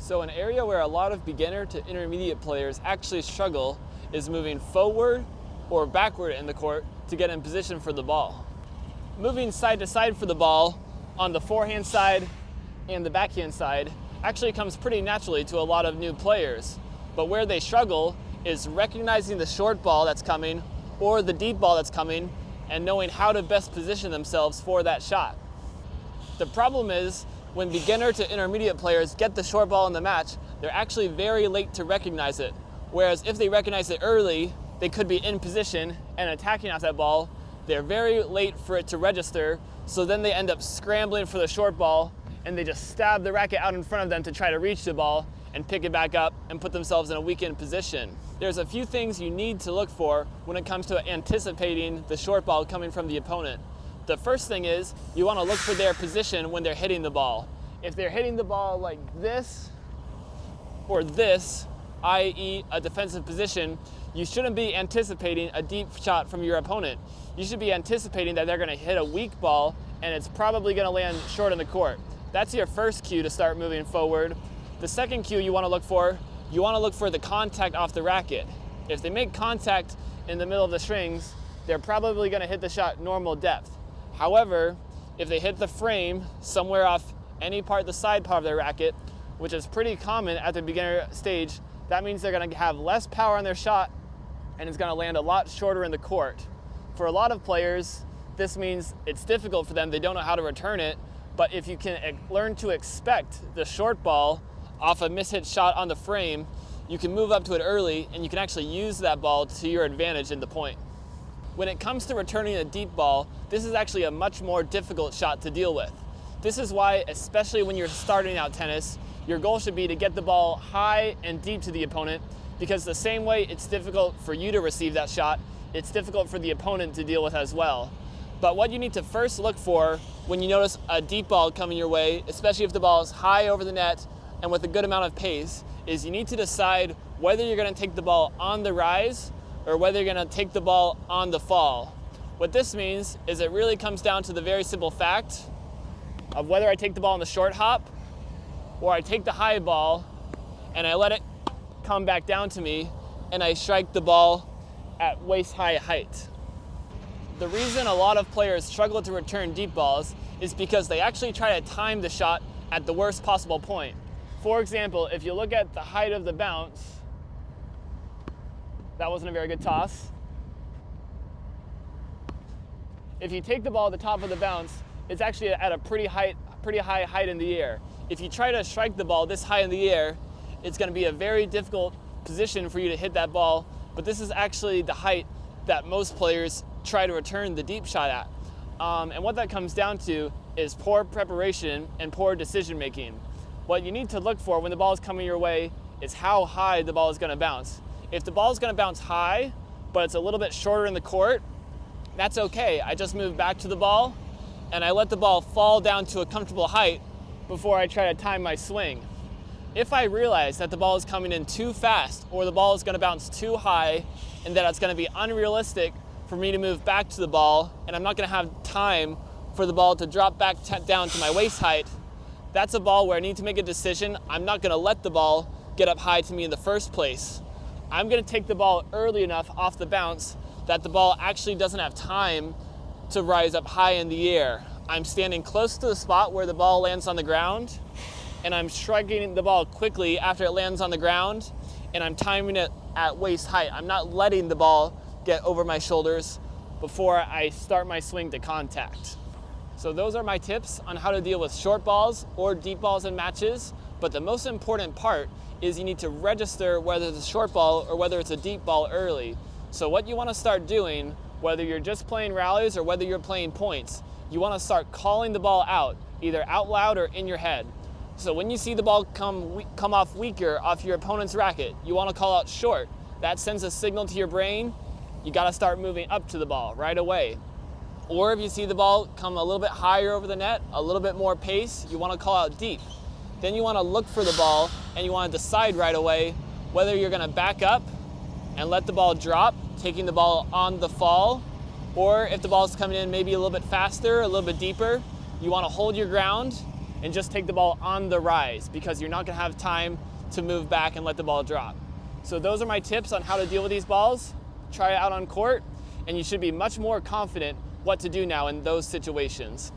So an area where a lot of beginner to intermediate players actually struggle is moving forward or backward in the court to get in position for the ball. Moving side to side for the ball on the forehand side and the backhand side actually comes pretty naturally to a lot of new players. But where they struggle is recognizing the short ball that's coming or the deep ball that's coming and knowing how to best position themselves for that shot. The problem is when beginner to intermediate players get the short ball in the match, they're actually very late to recognize it. Whereas if they recognize it early, they could be in position and attacking off that ball. They're very late for it to register, so then they end up scrambling for the short ball and they just stab the racket out in front of them to try to reach the ball and pick it back up and put themselves in a weakened position. There's a few things you need to look for when it comes to anticipating the short ball coming from the opponent. The first thing is you want to look for their position when they're hitting the ball. If they're hitting the ball like this or this, i.e. a defensive position, you shouldn't be anticipating a deep shot from your opponent. You should be anticipating that they're going to hit a weak ball and it's probably going to land short in the court. That's your first cue to start moving forward. The second cue you want to look for the contact off the racket. If they make contact in the middle of the strings, they're probably going to hit the shot normal depth. However, if they hit the frame somewhere off any part, the side part of their racket, which is pretty common at the beginner stage, that means they're going to have less power on their shot and it's going to land a lot shorter in the court. For a lot of players, this means it's difficult for them. They don't know how to return it. But if you can learn to expect the short ball off a mishit shot on the frame, you can move up to it early and you can actually use that ball to your advantage in the point. When it comes to returning a deep ball, this is actually a much more difficult shot to deal with. This is why, especially when you're starting out tennis, your goal should be to get the ball high and deep to the opponent, because the same way it's difficult for you to receive that shot, it's difficult for the opponent to deal with as well. But what you need to first look for when you notice a deep ball coming your way, especially if the ball is high over the net and with a good amount of pace, is you need to decide whether you're going to take the ball on the rise or whether you're going to take the ball on the fall. What this means is it really comes down to the very simple fact of whether I take the ball in the short hop or I take the high ball and I let it come back down to me and I strike the ball at waist-high height. The reason a lot of players struggle to return deep balls is because they actually try to time the shot at the worst possible point. For example, if you look at the height of the bounce, that wasn't a very good toss. If you take the ball at the top of the bounce, it's actually at a pretty high height in the air. If you try to strike the ball this high in the air, it's going to be a very difficult position for you to hit that ball, but this is actually the height that most players try to return the deep shot at. And what that comes down to is poor preparation and poor decision making. What you need to look for when the ball is coming your way is how high the ball is going to bounce. If the ball is going to bounce high, but it's a little bit shorter in the court, that's okay. I just move back to the ball and I let the ball fall down to a comfortable height before I try to time my swing. If I realize that the ball is coming in too fast or the ball is going to bounce too high and that it's going to be unrealistic for me to move back to the ball and I'm not going to have time for the ball to drop back down to my waist height, that's a ball where I need to make a decision. I'm not going to let the ball get up high to me in the first place. I'm going to take the ball early enough off the bounce that the ball actually doesn't have time to rise up high in the air. I'm standing close to the spot where the ball lands on the ground, and I'm striking the ball quickly after it lands on the ground, and I'm timing it at waist height. I'm not letting the ball get over my shoulders before I start my swing to contact. So those are my tips on how to deal with short balls or deep balls in matches, but the most important part is you need to register whether it's a short ball or whether it's a deep ball early. So what you want to start doing, whether you're just playing rallies or whether you're playing points, you want to start calling the ball out, either out loud or in your head. So when you see the ball come off weaker off your opponent's racket, you want to call out short. That sends a signal to your brain, you got to start moving up to the ball right away. Or if you see the ball come a little bit higher over the net, a little bit more pace, you want to call out deep. Then you want to look for the ball and you want to decide right away whether you're going to back up and let the ball drop, taking the ball on the fall, or if the ball is coming in maybe a little bit faster, a little bit deeper, you want to hold your ground and just take the ball on the rise, because you're not going to have time to move back and let the ball drop. So those are my tips on how to deal with these balls. Try it out on court, and you should be much more confident what to do now in those situations.